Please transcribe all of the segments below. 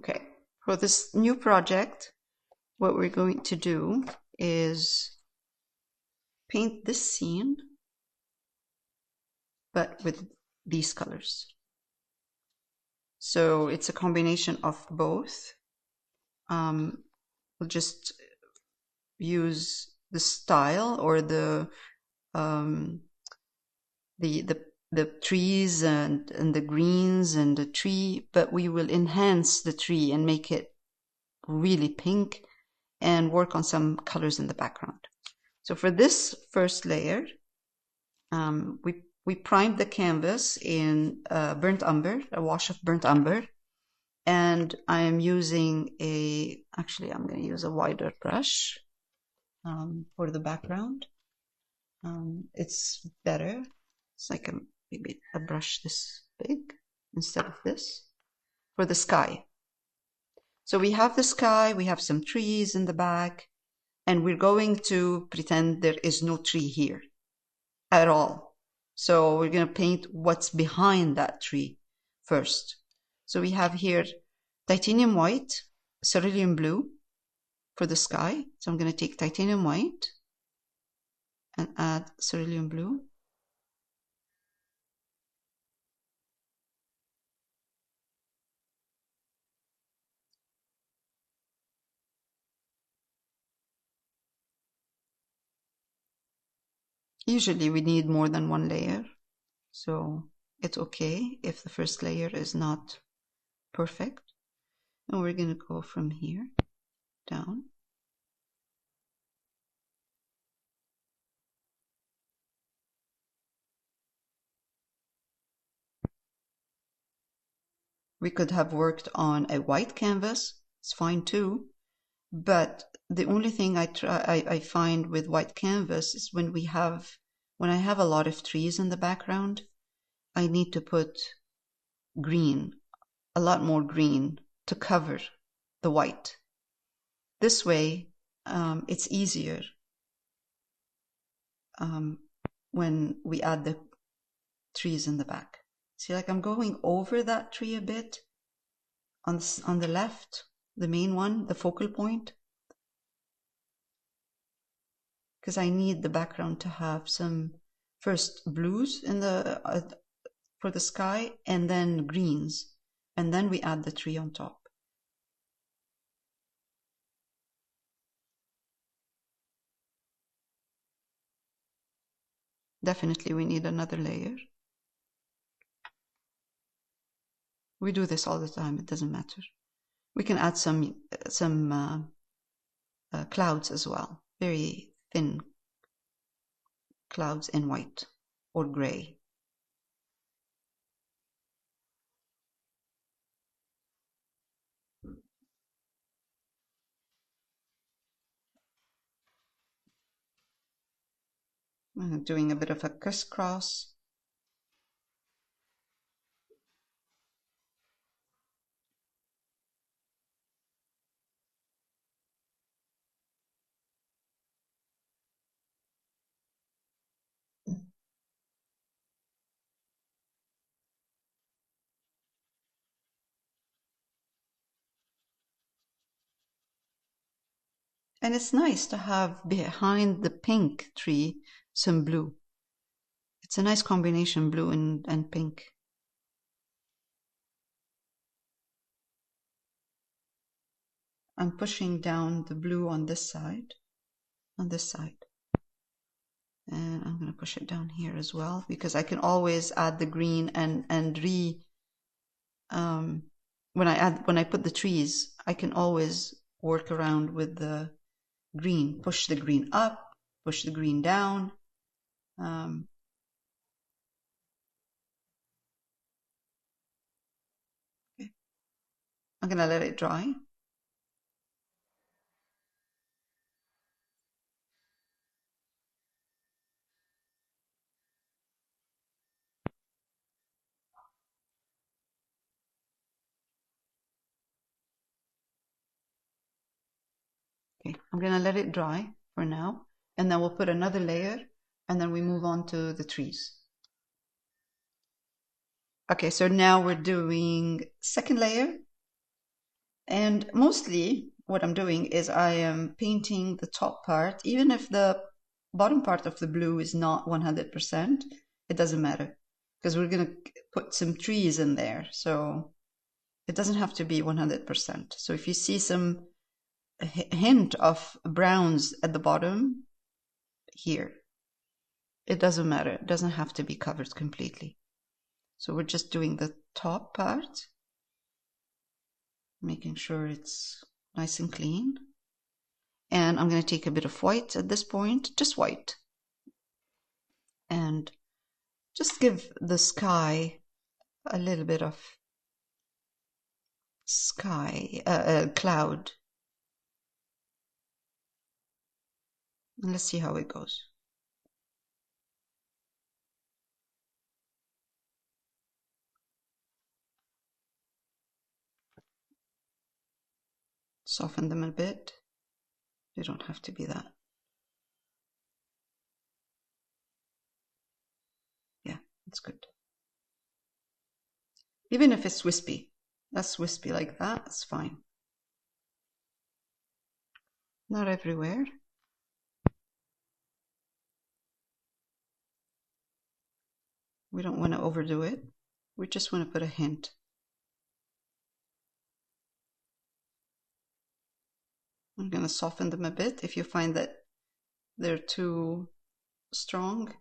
Okay, for this new project, what we're going to do is paint this scene, but with these colors. So it's a combination of both. We'll just use the style or the trees and the greens and the tree, but we will enhance the tree and make it really pink and work on some colors in the background. So for this first layer, we primed the canvas in burnt umber, a wash of burnt umber, and I am using actually I'm going to use a wider brush for the background. It's better. It's like maybe a brush this big instead of this for the sky. So we have the sky, we have some trees in the back, and we're going to pretend there is no tree here at all. So we're going to paint what's behind that tree first. So we have here titanium white, cerulean blue for the sky. So I'm going to take titanium white and add cerulean blue. Usually we need more than one layer, so it's okay if the first layer is not perfect. And we're going to go from here down. We could have worked on a white canvas, it's fine too, but the only thing I find with white canvas is when I have a lot of trees in the background, I need to put green, a lot more green to cover the white. This way, it's easier when we add the trees in the back. See, like I'm going over that tree a bit on the left, the main one, the focal point, because I need the background to have some first blues in for the sky and then greens, and then we add the tree on top. Definitely we need another layer. We do this all the time, it doesn't matter. We can add some clouds as well, very thin clouds in white or gray. I'm doing a bit of a crisscross. And it's nice to have behind the pink tree some blue. It's a nice combination, blue and pink. I'm pushing down the blue on this side, and I'm going to push it down here as well, because I can always add the green and when I put the trees, I can always work around with the green, push the green up, push the green down. Okay. I'm going to let it dry. Okay, I'm going to let it dry for now, and then we'll put another layer, and then we move on to the trees. Okay, so now we're doing second layer. And mostly what I'm doing is I am painting the top part, even if the bottom part of the blue is not 100%, it doesn't matter because we're going to put some trees in there. So it doesn't have to be 100%. So if you see some hint of browns at the bottom here, it doesn't matter. It doesn't have to be covered completely. So we're just doing the top part, making sure it's nice and clean. And I'm going to take a bit of white at this point, just white, and just give the sky a little bit of cloud. And let's see how it goes. Soften them a bit. They don't have to be that. Yeah, that's good. Even if it's wispy, that's wispy like that, it's fine. Not everywhere. We don't want to overdo it. We just want to put a hint. I'm going to soften them a bit. If you find that they're too strong,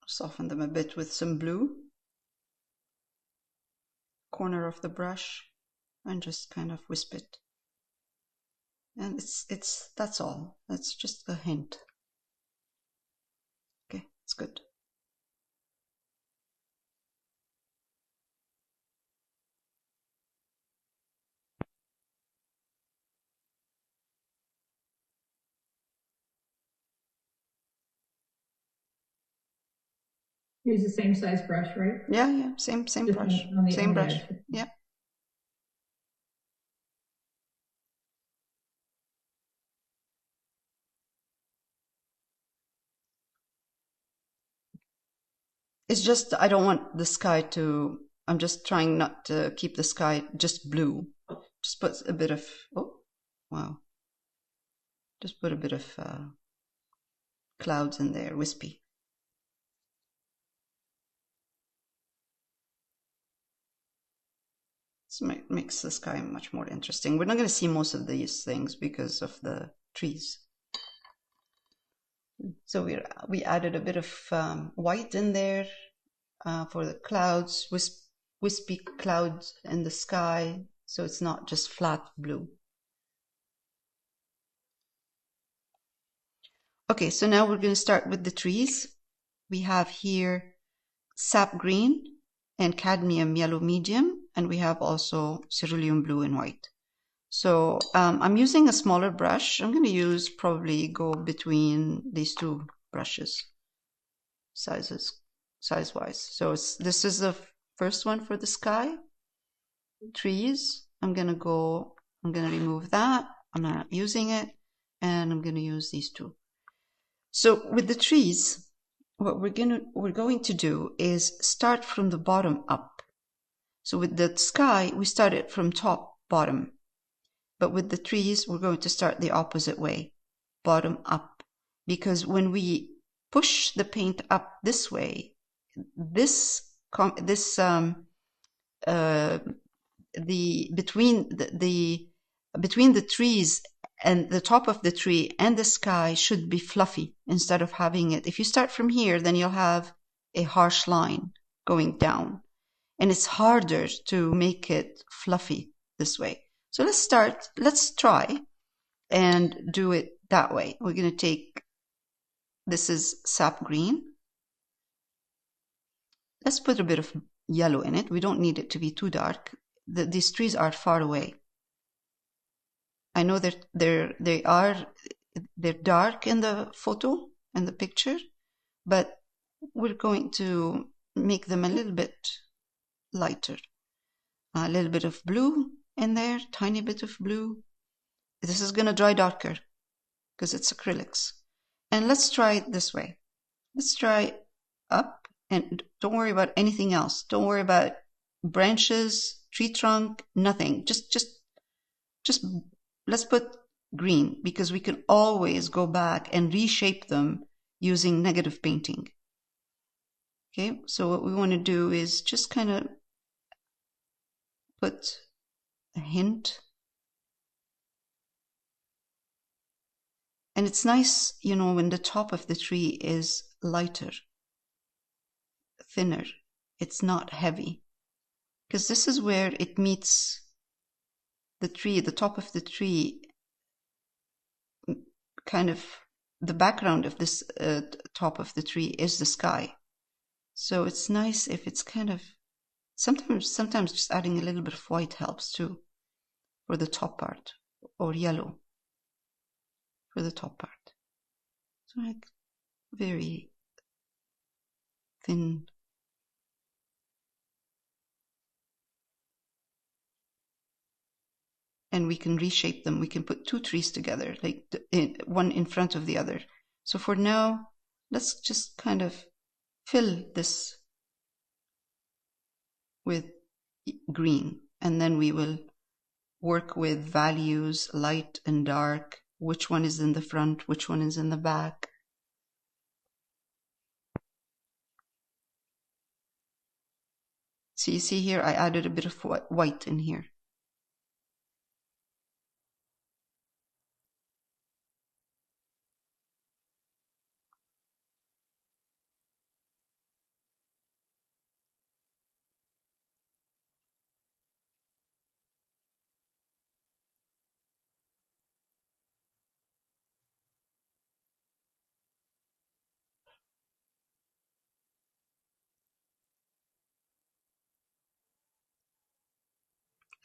soften them a bit with some blue. Corner of the brush, and just kind of wisp it. And that's all. That's just a hint. Okay, it's good. Use the same size brush, right? Yeah, same brush, same brush. Yeah. It's just I don't want the sky to. I'm just trying not to keep the sky just blue. Just put a bit of. Oh, wow. Just put a bit of clouds in there, wispy. Makes the sky much more interesting. We're not going to see most of these things because of the trees. So we added a bit of white in there for the clouds, wispy clouds in the sky, so it's not just flat blue. Okay, so now we're going to start with the trees. We have here sap green and cadmium yellow medium, and we have also cerulean blue and white. So I'm using a smaller brush. I'm going to probably go between these two brushes, size-wise. So this is the first one for the sky, trees. I'm going to remove that. I'm not using it, and I'm going to use these two. So with the trees, what we're going to do is start from the bottom up. So with the sky, we started from top, bottom. But with the trees, we're going to start the opposite way, bottom up. Because when we push the paint up this way, between the trees and the top of the tree and the sky should be fluffy instead of having it. If you start from here, then you'll have a harsh line going down. And it's harder to make it fluffy this way. So let's try and do it that way. We're going to take, this is sap green. Let's put a bit of yellow in it. We don't need it to be too dark. These trees are far away. I know that they're dark in the photo, in the picture, but we're going to make them a little bit lighter. A little bit of blue in there, tiny bit of blue. This is going to dry darker because it's acrylics. And let's try it this way. Let's try up, and don't worry about anything else. Don't worry about branches. tree trunk, nothing. Just let's put green, because we can always go back and reshape them using negative painting. Okay, so what we want to do is just kind of put a hint. And it's nice, you know, when the top of the tree is lighter, thinner, it's not heavy. Because this is where it meets the tree, the top of the tree, kind of the background of this top of the tree is the sky. So it's nice if it's kind of, sometimes just adding a little bit of white helps too for the top part, or yellow for the top part. So like very thin. And we can reshape them. We can put two trees together, like one in front of the other. So for now, let's just kind of fill this with green, and then we will work with values, light and dark, which one is in the front, which one is in the back. So you see here, I added a bit of white in here.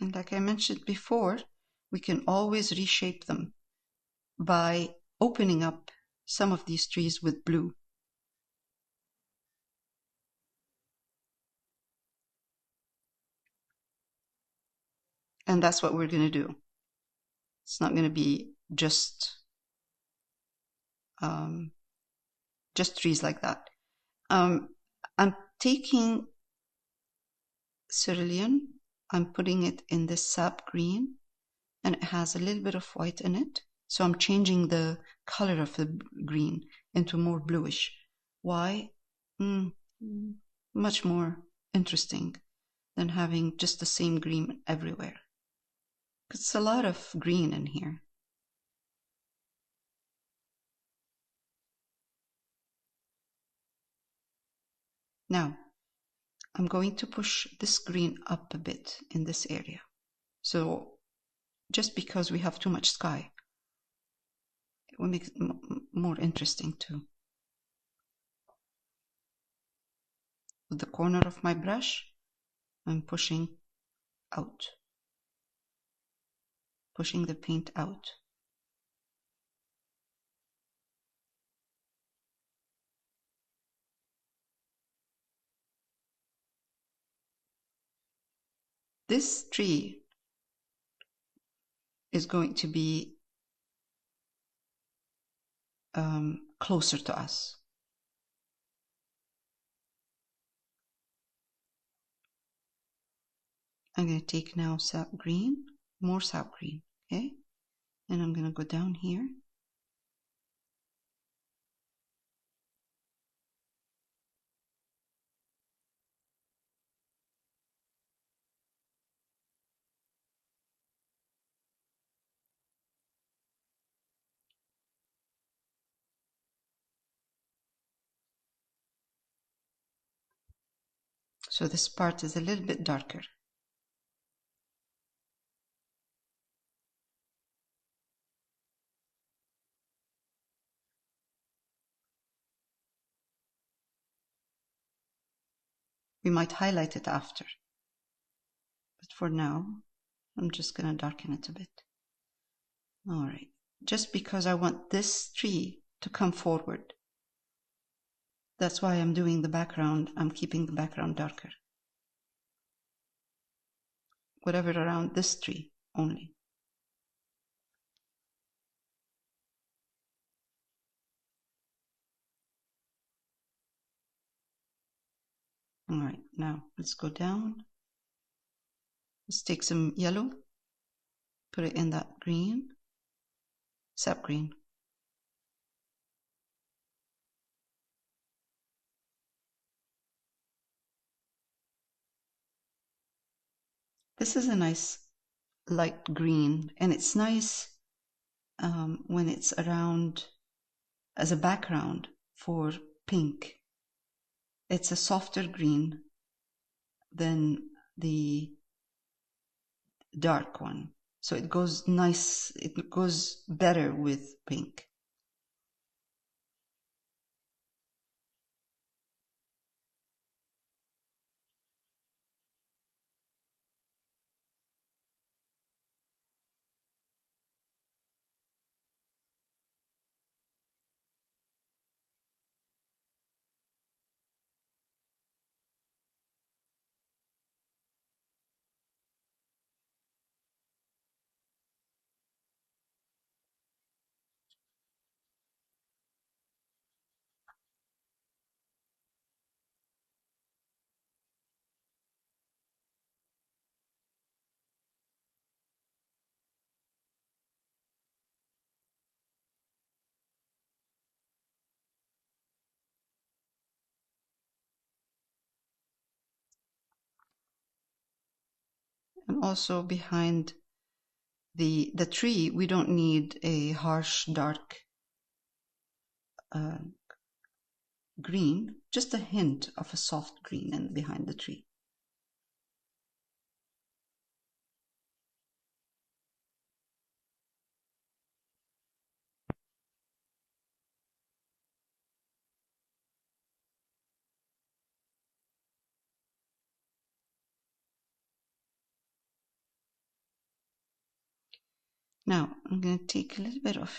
And like I mentioned before, we can always reshape them by opening up some of these trees with blue. And that's what we're going to do. It's not going to be just trees like that. I'm taking cerulean, I'm putting it in this sap green, and it has a little bit of white in it. So I'm changing the color of the green into more bluish. Why? Much more interesting than having just the same green everywhere. It's a lot of green in here. Now, I'm going to push this green up a bit in this area. So just because we have too much sky, it will make it more interesting too. With the corner of my brush, I'm pushing out, pushing the paint out. This tree is going to be closer to us. I'm going to take now sap green, more sap green, okay? And I'm going to go down here. So this part is a little bit darker. We might highlight it after. But for now, I'm just going to darken it a bit. All right. Just because I want this tree to come forward. That's why I'm doing the background. I'm keeping the background darker. Whatever around this tree only. All right, now let's go down Let's take some yellow, put it in that green, sap green. This is a nice light green, and it's nice when it's around as a background for pink. It's a softer green than the dark one, so it goes nice, it goes better with pink. And also behind the tree, we don't need a harsh dark green, just a hint of a soft green in behind the tree. Now I'm going to take a little bit of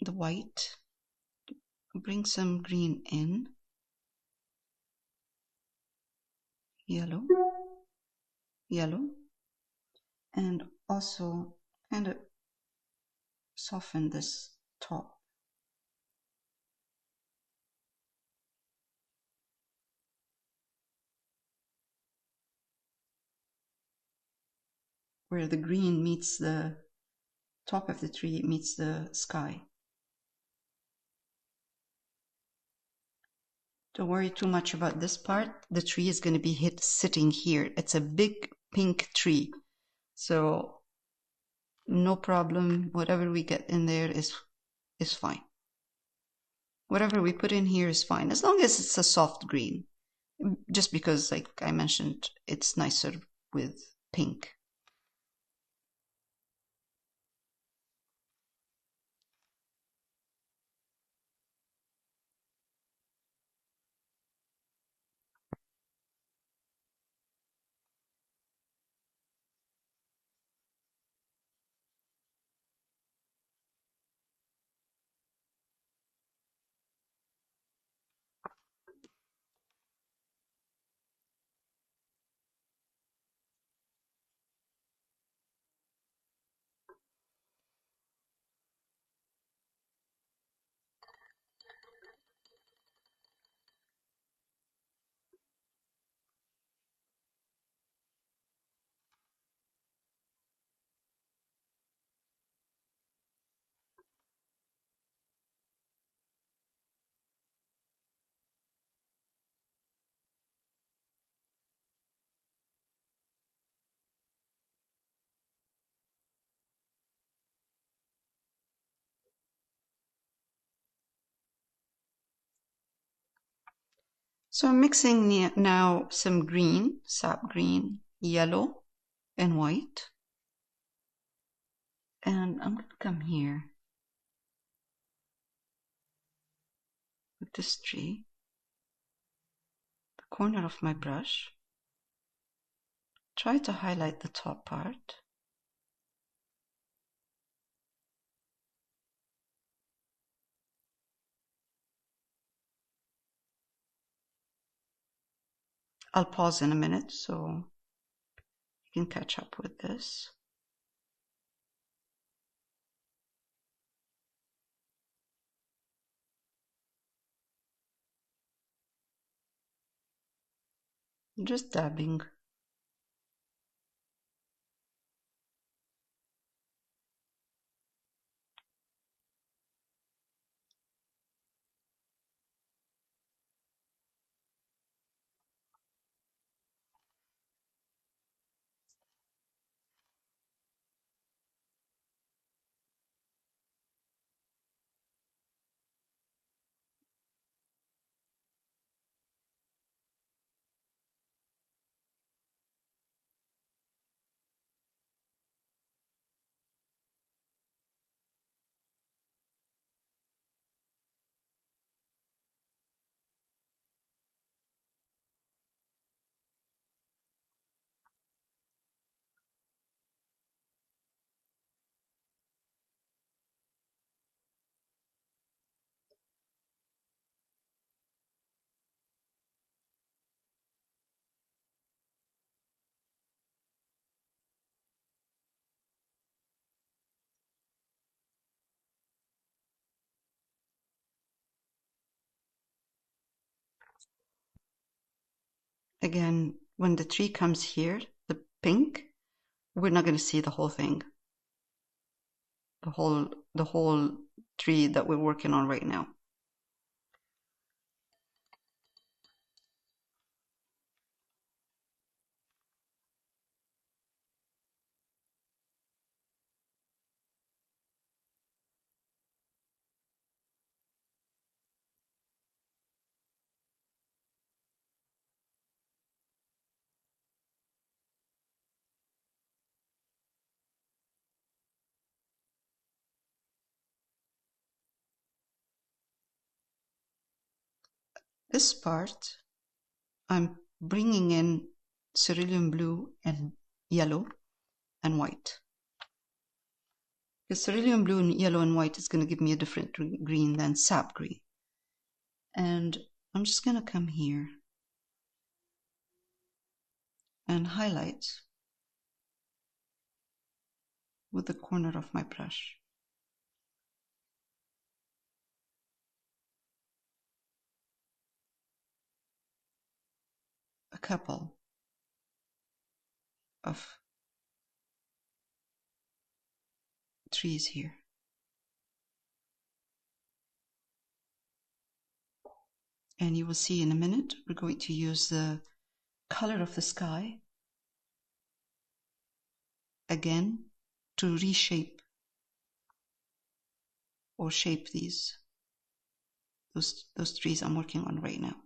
the white, bring some green in, yellow, yellow, and also kind of soften this top. Where the green meets the top of the tree, it meets the sky. Don't worry too much about this part. The tree is going to be sitting here. It's a big pink tree, so no problem. Whatever we get in there is fine. Whatever we put in here is fine, as long as it's a soft green. Just because, like I mentioned, it's nicer with pink. So I'm mixing now some green, sap green, yellow, and white. And I'm going to come here with this tree, the corner of my brush. Try to highlight the top part. I'll pause in a minute so you can catch up with this. Just dabbing. again, when the tree comes here, the pink, we're not going to see the whole thing, the whole tree that we're working on right now. This part, I'm bringing in cerulean blue and yellow and white. Because cerulean blue and yellow and white is going to give me a different green than sap green. And I'm just going to come here and highlight with the corner of my brush. A couple of trees here. And you will see in a minute, we're going to use the color of the sky again to reshape or shape those trees I'm working on right now.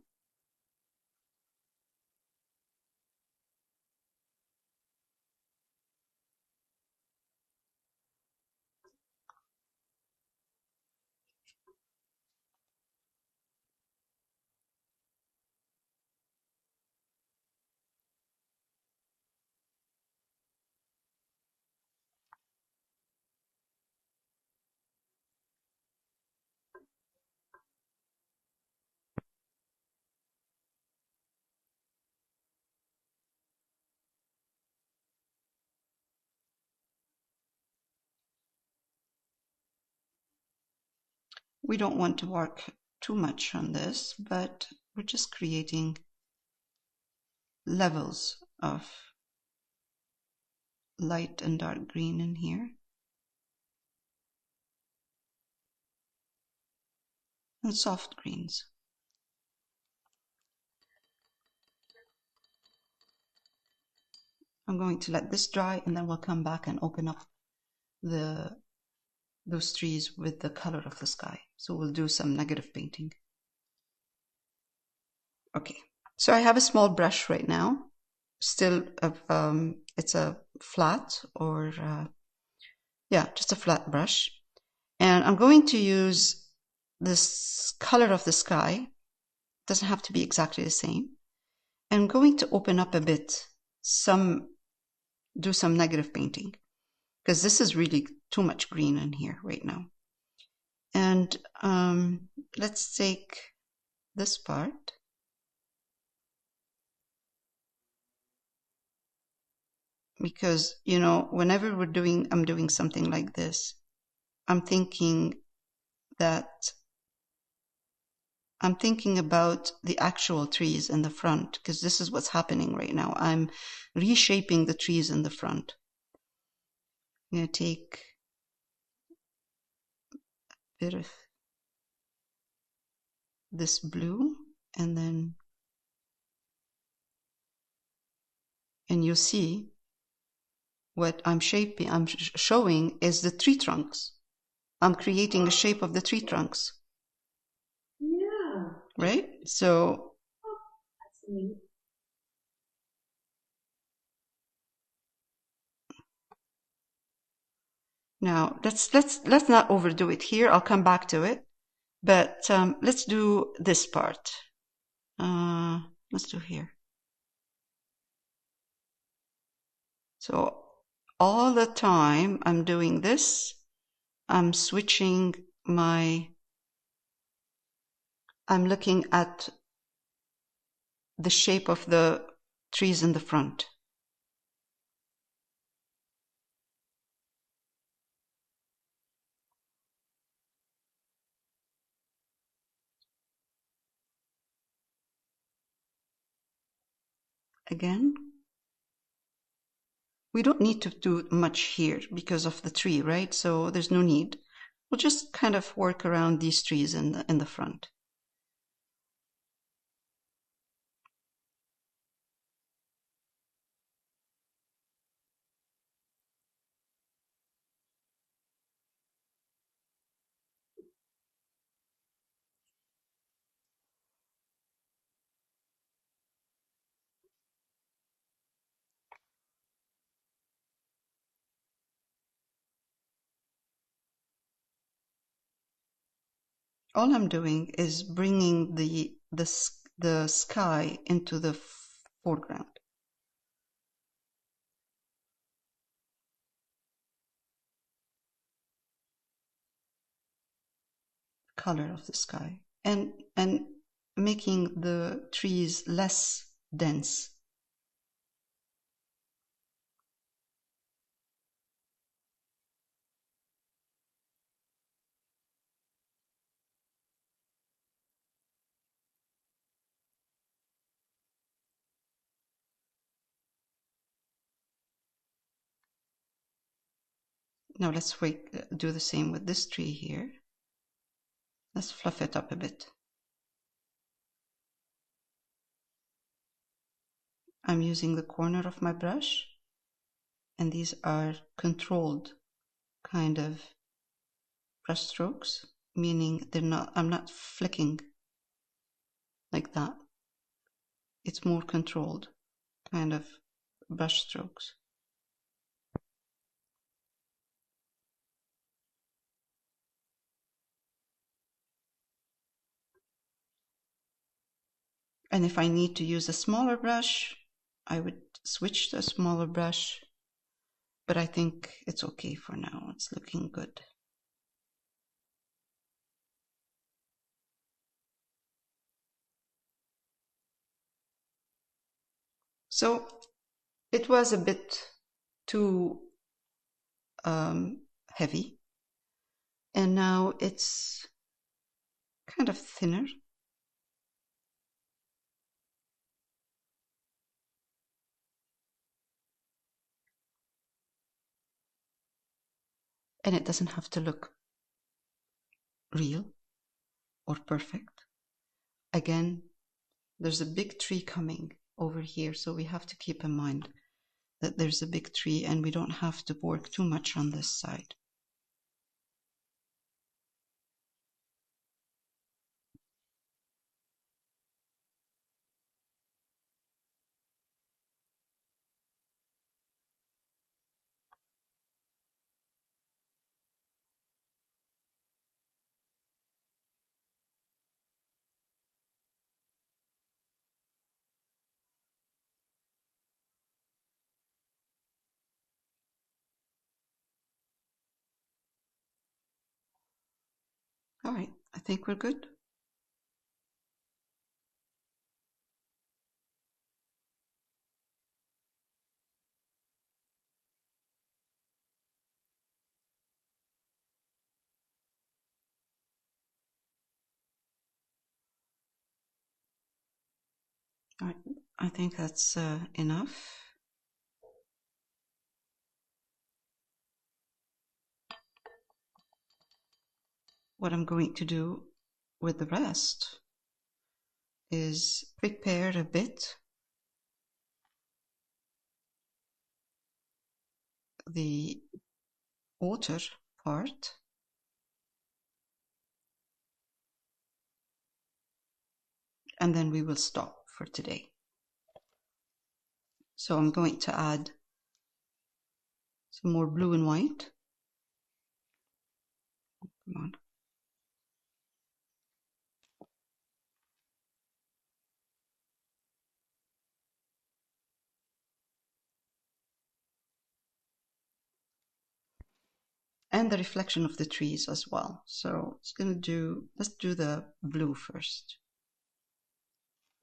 We don't want to work too much on this, but we're just creating levels of light and dark green in here. And soft greens. I'm going to let this dry and then we'll come back and open up those trees with the color of the sky. So we'll do some negative painting. Okay, so I have a small brush right now. Still, it's a flat or, yeah, just a flat brush. And I'm going to use this color of the sky. It doesn't have to be exactly the same. I'm going to open up a bit, do some negative painting, because this is really too much green in here right now. And let's take this part. Because, you know, whenever I'm doing something like this, I'm thinking about the actual trees in the front, because this is what's happening right now. I'm reshaping the trees in the front. I'm going to take a bit of this blue and you'll see what I'm showing is the tree trunks. I'm creating a shape of the tree trunks. Yeah. Right? So That's neat. now let's not overdo it here. I'll come back to it. But let's do this part. Let's do here. So all the time I'm doing this, I'm looking at the shape of the trees in the front. again. We don't need to do much here because of the tree, right? So there's no need. We'll just kind of work around these trees in the front. All I'm doing is bringing the sky into the foreground. Color of the sky and making the trees less dense. Now let's do the same with this tree here. Let's fluff it up a bit. I'm using the corner of my brush, and these are controlled kind of brush strokes, meaning I'm not flicking like that. It's more controlled kind of brush strokes. And if I need to use a smaller brush, I would switch to a smaller brush, but I think it's okay for now. It's looking good. So it was a bit too heavy, and now it's kind of thinner. And it doesn't have to look real or perfect. Again, there's a big tree coming over here, so we have to keep in mind that there's a big tree and we don't have to work too much on this side. All right, I think we're good. All right, I think that's enough. What I'm going to do with the rest is prepare a bit the water part, and then we will stop for today. So I'm going to add some more blue and white. Come on. And the reflection of the trees as well. So let's do the blue first.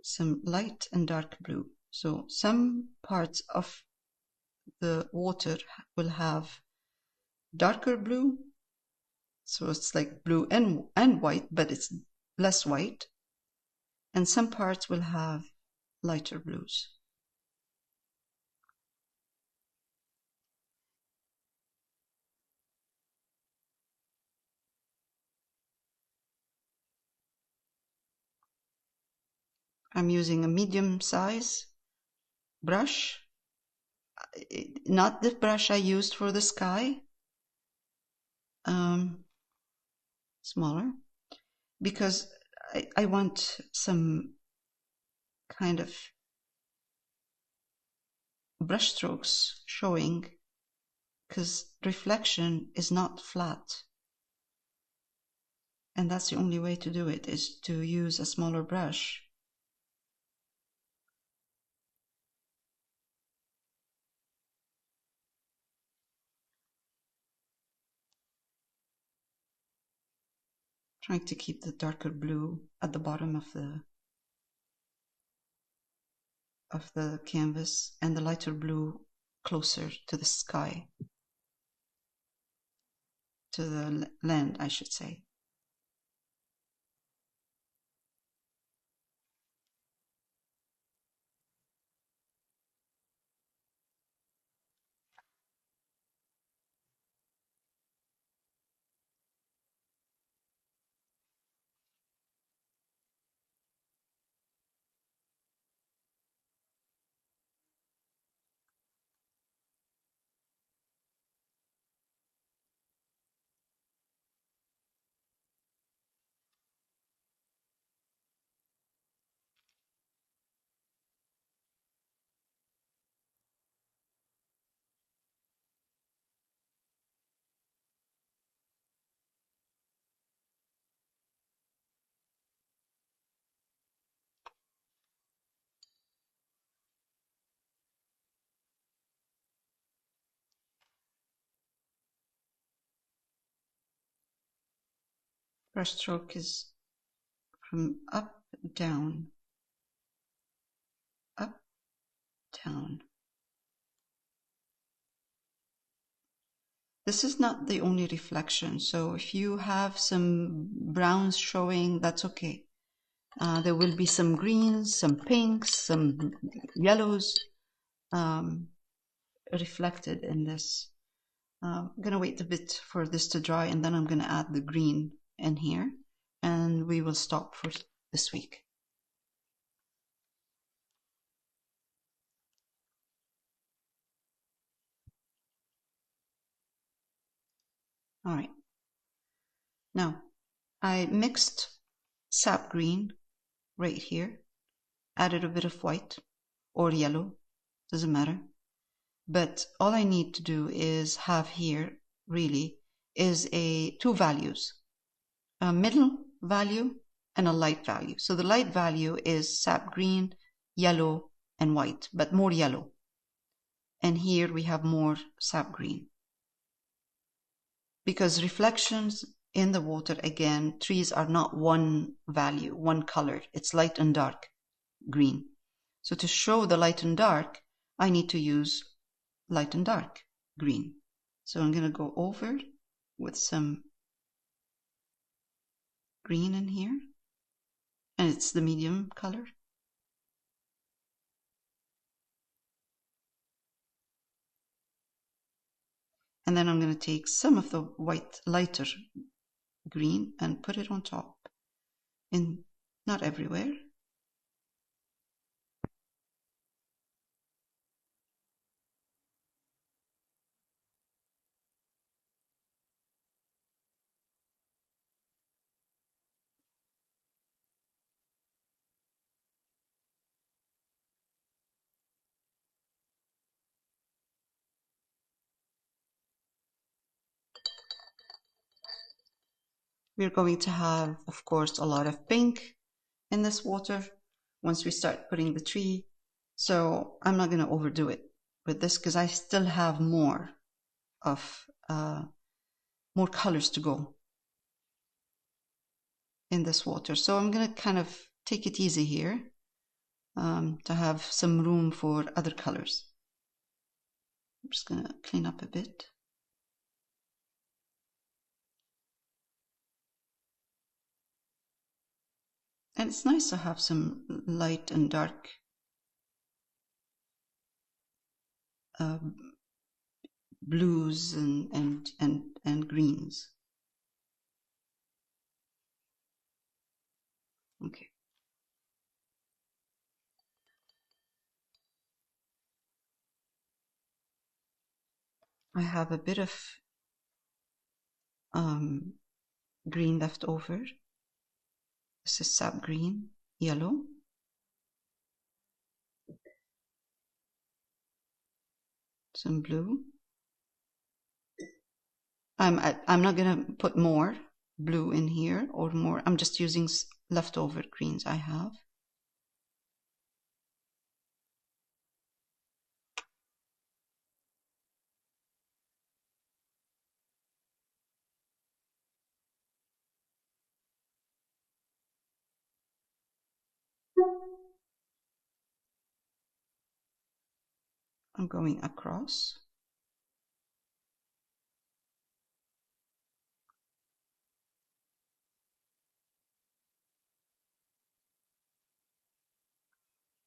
Some light and dark blue. So some parts of the water will have darker blue. So it's like blue and white, but it's less white. And some parts will have lighter blues. I'm using a medium size brush, not the brush I used for the sky, smaller, because I want some kind of brush strokes showing, because reflection is not flat. And that's the only way to do it, is to use a smaller brush. Trying to keep the darker blue at the bottom of the canvas and the lighter blue closer to the sky, to the land, I should say. Brush stroke is from up, down, up, down. This is not the only reflection, so if you have some browns showing, that's okay. There will be some greens, some pinks, some yellows reflected in this. I'm going to wait a bit for this to dry, and then I'm going to add the green in here, and we will stop for this week. All right. Now, I mixed sap green right here, added a bit of white or yellow, doesn't matter. But all I need to do is have here, really, is two values, a middle value and a light value. So the light value is sap green, yellow, and white, but more yellow. And here we have more sap green. Because reflections in the water, again, trees are not one value, one color. It's light and dark green. So to show the light and dark, I need to use light and dark green. So I'm going to go over with some green in here, and it's the medium color. And then I'm going to take some of the white lighter green and put it on top, in not everywhere. We're going to have, of course, a lot of pink in this water once we start putting the tree. So I'm not going to overdo it with this, because I still have more colors to go in this water. So I'm going to kind of take it easy here to have some room for other colors. I'm just going to clean up a bit. And it's nice to have some light and dark blues and greens. Okay. I have a bit of green left over. This is sap green, yellow. Some blue. I'm not gonna put more blue in here or more. I'm just using leftover greens I have. I'm going across.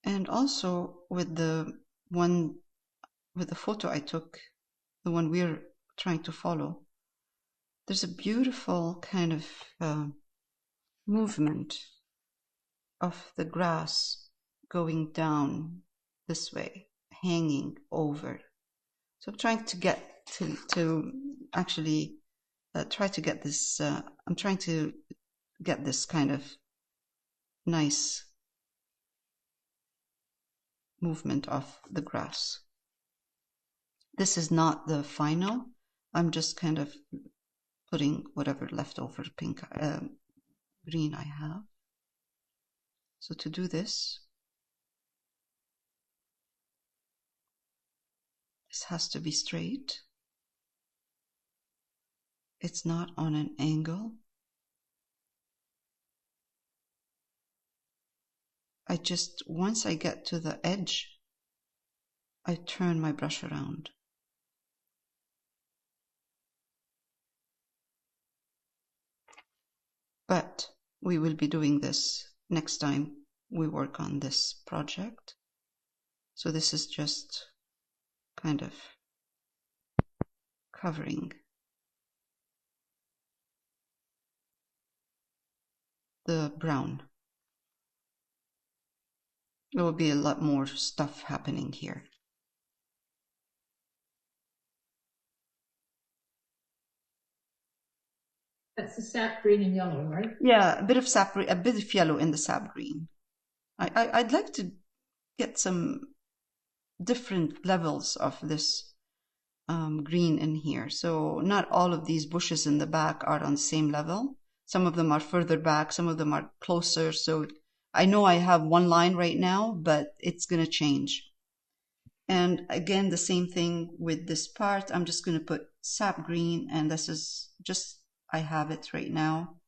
And also with the photo I took, the one we're trying to follow, there's a beautiful kind of movement of the grass going down this way, hanging over. So I'm trying to get to actually try to get this. I'm trying to get this kind of nice movement of the grass. This is not the final. I'm just kind of putting whatever leftover pink green I have. So to do this, this has to be straight. It's not on an angle. Once I get to the edge, I turn my brush around. But we will be doing this next time we work on this project. So this is just kind of covering the brown. There will be a lot more stuff happening here. That's the sap green and yellow, right? Yeah, a bit of yellow in the sap green. I'd like to get some different levels of this green in here. So not all of these bushes in the back are on the same level. Some of them are further back, some of them are closer. So I know I have one line right now, but it's going to change. And again, the same thing with this part. I'm just going to put sap green, and this is just, I have it right now.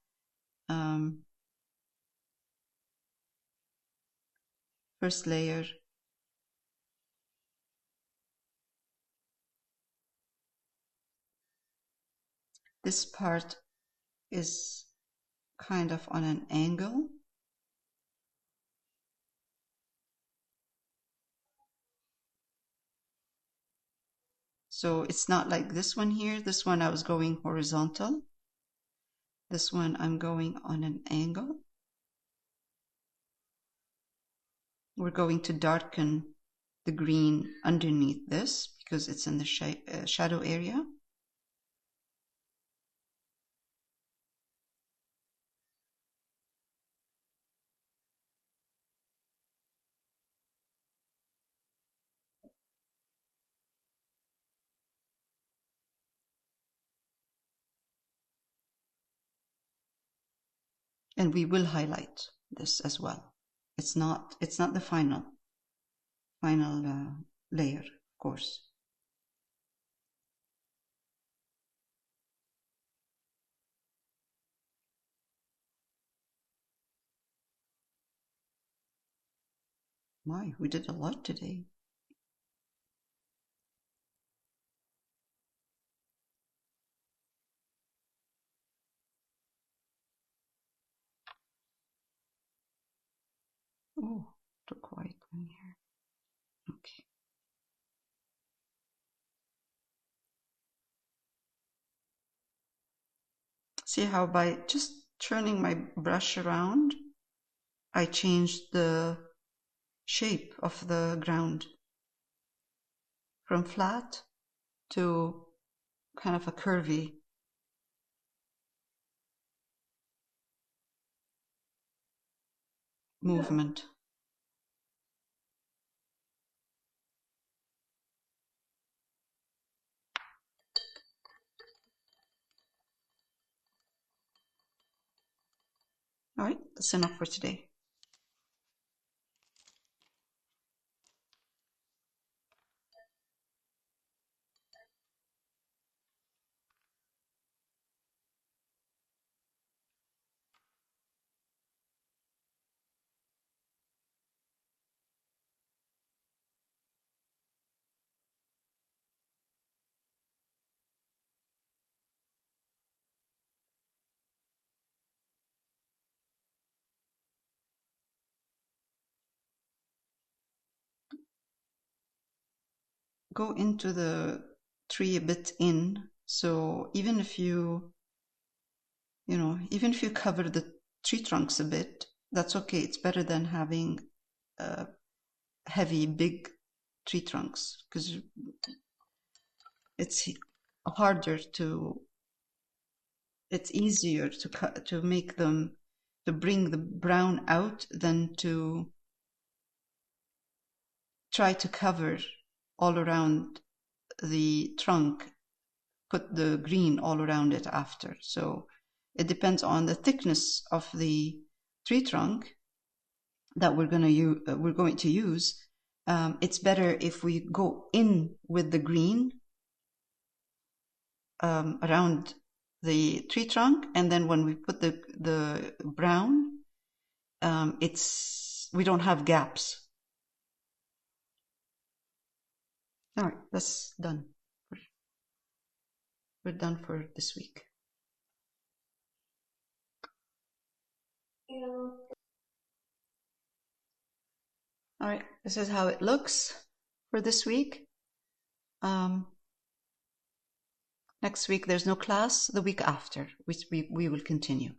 First layer. This part is kind of on an angle. So it's not like this one here. This one I was going horizontal. This one I'm going on an angle. We're going to darken the green underneath this because it's in the shadow area. And we will highlight this as well. It's not the final layer, of course. My, we did a lot today. Oh, too quiet in here. Okay. See how by just turning my brush around, I changed the shape of the ground from flat to kind of a curvy movement. All right, that's enough for today. Go into the tree a bit in, so even if you cover the tree trunks a bit, that's okay. It's better than having heavy, big tree trunks, because it's easier to cut, to make them, to bring the brown out than to try to cover all around the trunk, put the green all around it after. So it depends on the thickness of the tree trunk that we're going to use. It's better if we go in with the green around the tree trunk, and then when we put the brown, we don't have gaps. All right, that's done. We're done for this week. All right, this is how it looks for this week. Next week there's no class. The week after, we will continue.